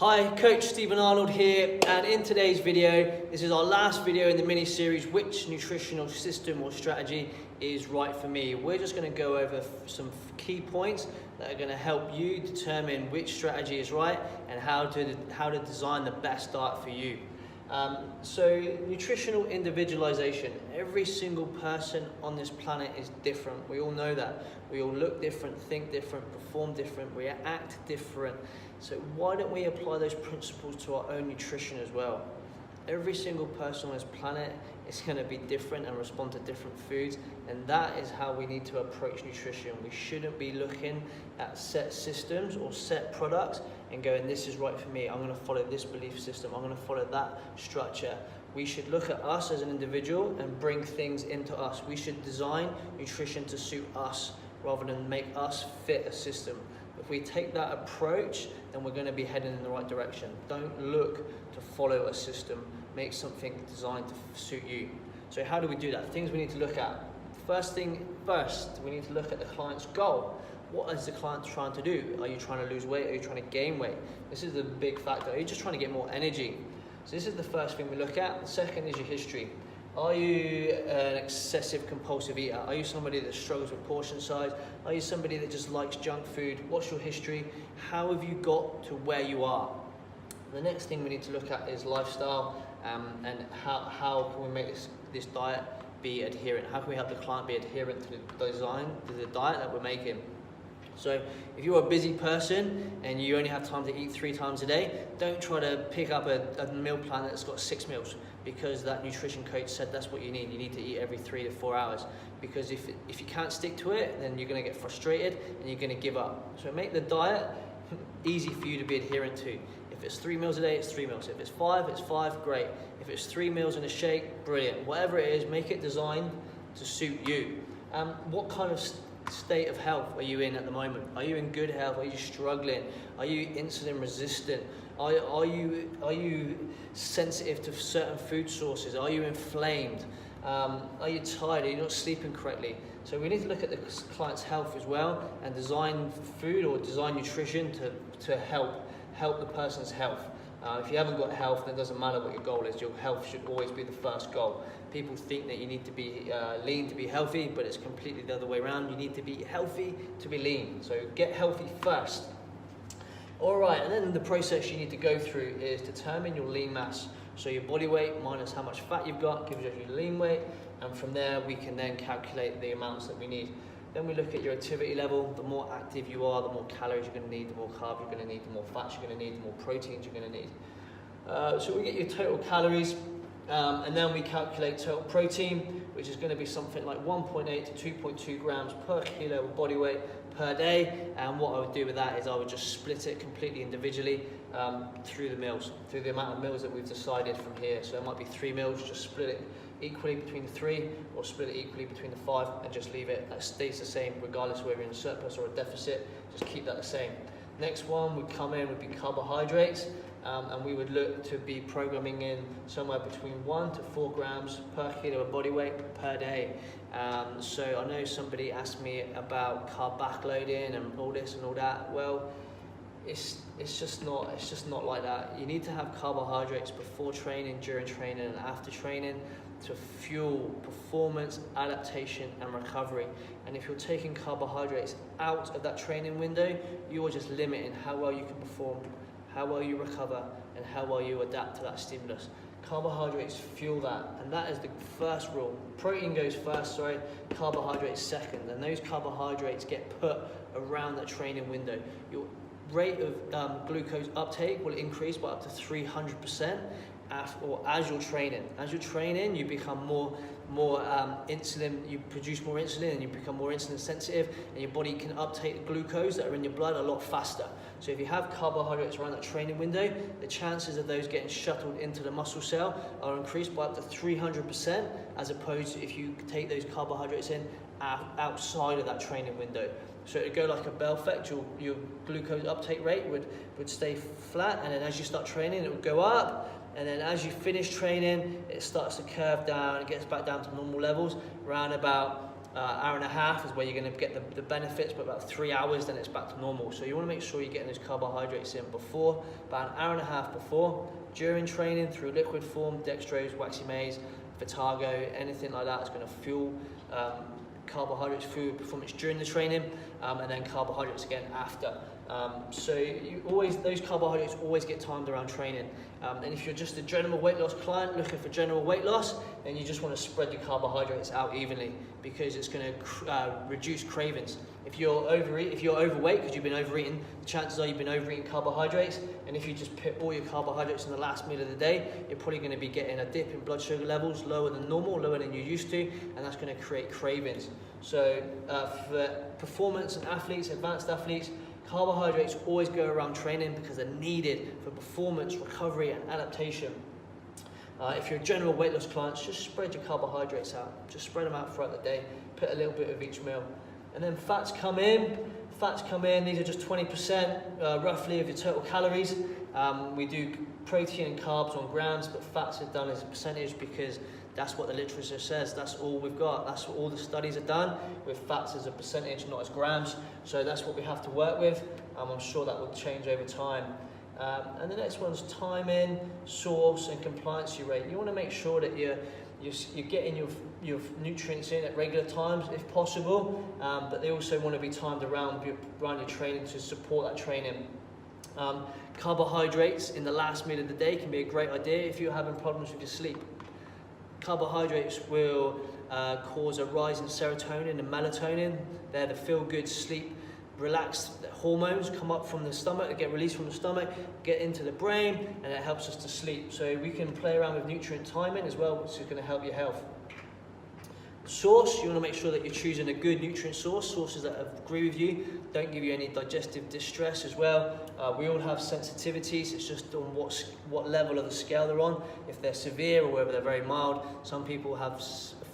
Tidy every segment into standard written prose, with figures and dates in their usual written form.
Hi, Coach Stephen Arnold here, and in today's video, this is our last video in the mini-series, which nutritional system or strategy is right for me. We're just going to go over some key points that are going to help you determine which strategy is right and how to design the best diet for you. So nutritional individualization. Every single person on this planet is different. We all know that. We all look different, think different, perform different, we act different. So why don't we apply those principles to our own nutrition as well? Every single person on this planet is going to be different and respond to different foods, and that is how we need to approach nutrition. We shouldn't be looking at set systems or set products and going, this is right for me, I'm going to follow this belief system, I'm going to follow that structure. We should look at us as an individual and bring things into us. We should design nutrition to suit us rather than make us fit a system. If we take that approach, then we're going to be heading in the right direction. Don't look to follow a system. Make something designed to suit you. So how do we do that? Things we need to look at. First, we need to look at the client's goal. What is the client trying to do? Are you trying to lose weight? Are you trying to gain weight? This is the big factor. Are you just trying to get more energy? So this is the first thing we look at. The second is your history. Are you an excessive compulsive eater? Are you somebody that struggles with portion size? Are you somebody that just likes junk food? What's your history? How have you got to where you are? The next thing we need to look at is lifestyle, and how can we make this diet be adherent? How can we help the client be adherent to the diet that we're making? So if you're a busy person and you only have time to eat 3 times a day, don't try to pick up a meal plan that's got 6 meals, because that nutrition coach said that's what you need. You need to eat every 3 to 4 hours, because if you can't stick to it, then you're going to get frustrated and you're going to give up. So make the diet easy for you to be adherent to. If it's 3 meals a day, it's 3 meals. If it's 5, it's 5, great. If it's 3 meals and a shake, brilliant. Whatever it is, make it designed to suit you. What kind of state of health are you in at the moment? Are you in good health? Are you struggling? Are you insulin resistant? Are you sensitive to certain food sources? Are you inflamed? Are you tired? Are you not sleeping correctly? So we need to look at the client's health as well and design food or design nutrition to help the person's health. If you haven't got health, then it doesn't matter what your goal is. Your health should always be the first goal. People think that you need to be lean to be healthy, but it's completely the other way around. You need to be healthy to be lean. So get healthy first. All right, and then the process you need to go through is determine your lean mass. So your body weight minus how much fat you've got gives you your lean weight, and from there we can then calculate the amounts that we need. Then we look at your activity level. The more active you are, the more calories you're going to need, the more carbs you're going to need, the more fats you're going to need, the more proteins you're going to need. So we get your total calories, and then we calculate total protein, which is going to be something like 1.8 to 2.2 grams per kilo of body weight per day. And what I would do with that is I would just split it completely individually through the amount of meals that we've decided from here. So it might be 3 meals, just split it equally between the 3, or split it equally between the 5 and just leave it. That stays the same regardless of whether you're in a surplus or a deficit. Just keep that the same. Next one would come in would be carbohydrates, and we would look to be programming in somewhere between 1 to 4 grams per kilo of body weight per day. So I know somebody asked me about carb backloading and all this and all that. Well, it's just not like that. You need to have carbohydrates before training, during training, and after training to fuel performance, adaptation, and recovery. And if you're taking carbohydrates out of that training window, you are just limiting how well you can perform, how well you recover, and how well you adapt to that stimulus. Carbohydrates fuel that, and that is the first rule. Protein goes first, carbohydrates second, and those carbohydrates get put around that training window. Your rate of glucose uptake will increase by up to 300% as you're training. As you're training, you become more insulin, you produce more insulin, and you become more insulin sensitive, and your body can uptake the glucose that are in your blood a lot faster. So if you have carbohydrates around that training window, the chances of those getting shuttled into the muscle cell are increased by up to 300%, as opposed to if you take those carbohydrates in outside of that training window. So it would go like a bell effect. Your glucose uptake rate would stay flat, and then as you start training, it would go up, and then as you finish training, it starts to curve down, it gets back down to normal levels around about hour and a half is where you're going to get the benefits, but about 3 hours, then it's back to normal. So you want to make sure you're getting those carbohydrates in before, about an hour and a half before, during training through liquid form, dextrose, waxy maize, Vitago, anything like that is going to fuel carbohydrates, fuel performance during the training, and then carbohydrates again after. So those carbohydrates always get timed around training. And if you're just a general weight loss client looking for general weight loss, then you just want to spread your carbohydrates out evenly, because it's going to reduce cravings. If you're overweight because you've been overeating, the chances are you've been overeating carbohydrates, and if you just put all your carbohydrates in the last meal of the day, you're probably going to be getting a dip in blood sugar levels, lower than normal, lower than you're used to, and that's going to create cravings. So for performance and athletes, advanced athletes, carbohydrates always go around training because they're needed for performance, recovery, and adaptation. If you're general weight loss clients, just spread your carbohydrates out. Just spread them out throughout the day. Put a little bit of each meal. And then fats come in. These are just 20% roughly of your total calories. We do protein and carbs on grams, but fats are done as a percentage because that's what the literature says. That's all we've got. That's what all the studies are done, with fats as a percentage, not as grams. So that's what we have to work with. I'm sure that will change over time. And the next one's timing, source, and compliance rate. You want to make sure that you're getting your nutrients in at regular times if possible, but they also want to be timed around your training to support that training. Carbohydrates in the last meal of the day can be a great idea if you're having problems with your sleep. Carbohydrates will cause a rise in serotonin and melatonin. They're the feel-good, sleep, relaxed hormones come up from the stomach, they get released from the stomach, get into the brain, and it helps us to sleep. So we can play around with nutrient timing as well, which is going to help your health. Source, you want to make sure that you're choosing a good nutrient source, sources that agree with you, don't give you any digestive distress as well. We all have sensitivities, it's just on what level of the scale they're on, if they're severe or whether they're very mild. Some people have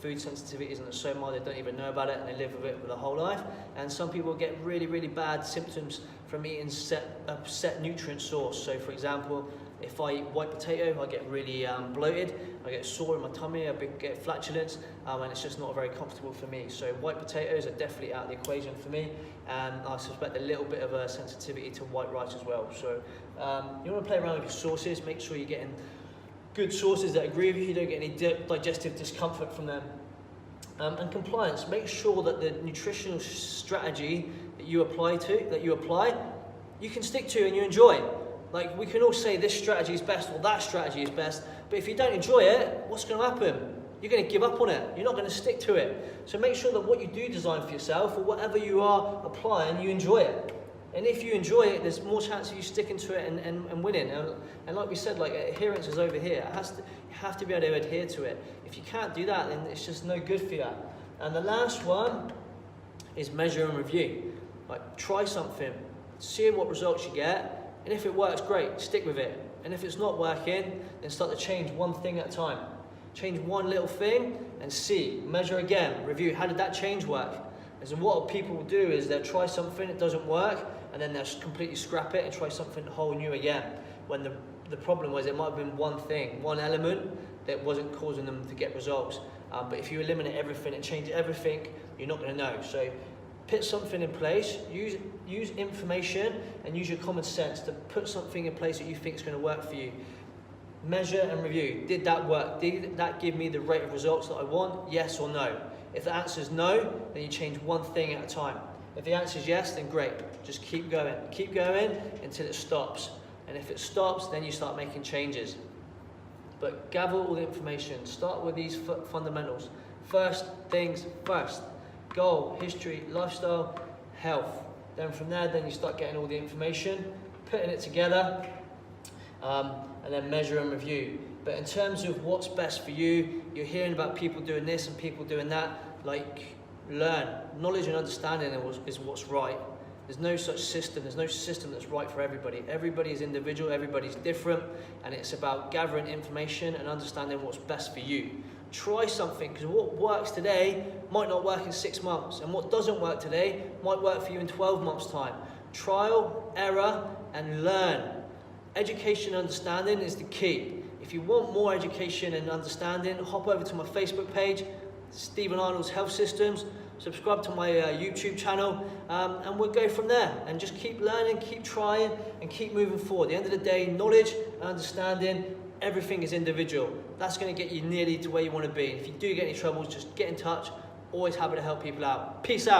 food sensitivities and they're so mild they don't even know about it and they live with it for their whole life. And some people get really, really bad symptoms from eating a set nutrient source. So for example, if I eat white potato, I get really bloated, I get sore in my tummy, I get flatulence, and it's just not very comfortable for me. So white potatoes are definitely out of the equation for me, and I suspect a little bit of a sensitivity to white rice as well. So you want to play around with your sources, make sure you're getting good sources that agree with you, don't get any digestive discomfort from them. And compliance, make sure that the nutritional strategy that you apply, you can stick to and you enjoy. Like, we can all say this strategy is best or that strategy is best, but if you don't enjoy it, what's going to happen? You're going to give up on it. You're not going to stick to it. So make sure that what you do design for yourself, or whatever you are applying, you enjoy it. And if you enjoy it, there's more chance of you sticking to it and winning. And like we said, like, adherence is over here. You have to be able to adhere to it. If you can't do that, then it's just no good for you. And the last one is measure and review. Like, try something, see what results you get. And if it works, great, stick with it. And if it's not working, then start to change one thing at a time. Change one little thing and see, measure again, review, how did that change work? And what people will do is they'll try something, it doesn't work, and then they'll completely scrap it and try something whole new again. When the problem was, it might have been one thing, one element that wasn't causing them to get results. But if you eliminate everything and change everything, you're not going to know. So put something in place, use information and use your common sense to put something in place that you think is going to work for you. Measure and review. Did that work? Did that give me the rate of results that I want? Yes or no? If the answer is no, then you change one thing at a time. If the answer is yes, then great. Just keep going until it stops. And if it stops, then you start making changes. But gather all the information. Start with these fundamentals. First things first. Goal, history, lifestyle, health. Then from there, then you start getting all the information, putting it together, and then measure and review. But in terms of what's best for you, you're hearing about people doing this and people doing that. Like, learn. Knowledge and understanding is what's right. There's no such system. There's no system that's right for everybody. Everybody is individual. Everybody's different. And it's about gathering information and understanding what's best for you. Try something, because what works today might not work in 6 months, and what doesn't work today might work for you in 12 months' time. Trial, error, and learn. Education and understanding is the key. If you want more education and understanding, hop over to my Facebook page, Stephen Arnold's Health Systems. subscribe to my YouTube channel, and we'll go from there. And just keep learning, keep trying, and keep moving forward. At the end of the day, knowledge and understanding, everything is individual. That's going to get you nearly to where you want to be. If you do get any troubles, just get in touch. Always happy to help people out. Peace out.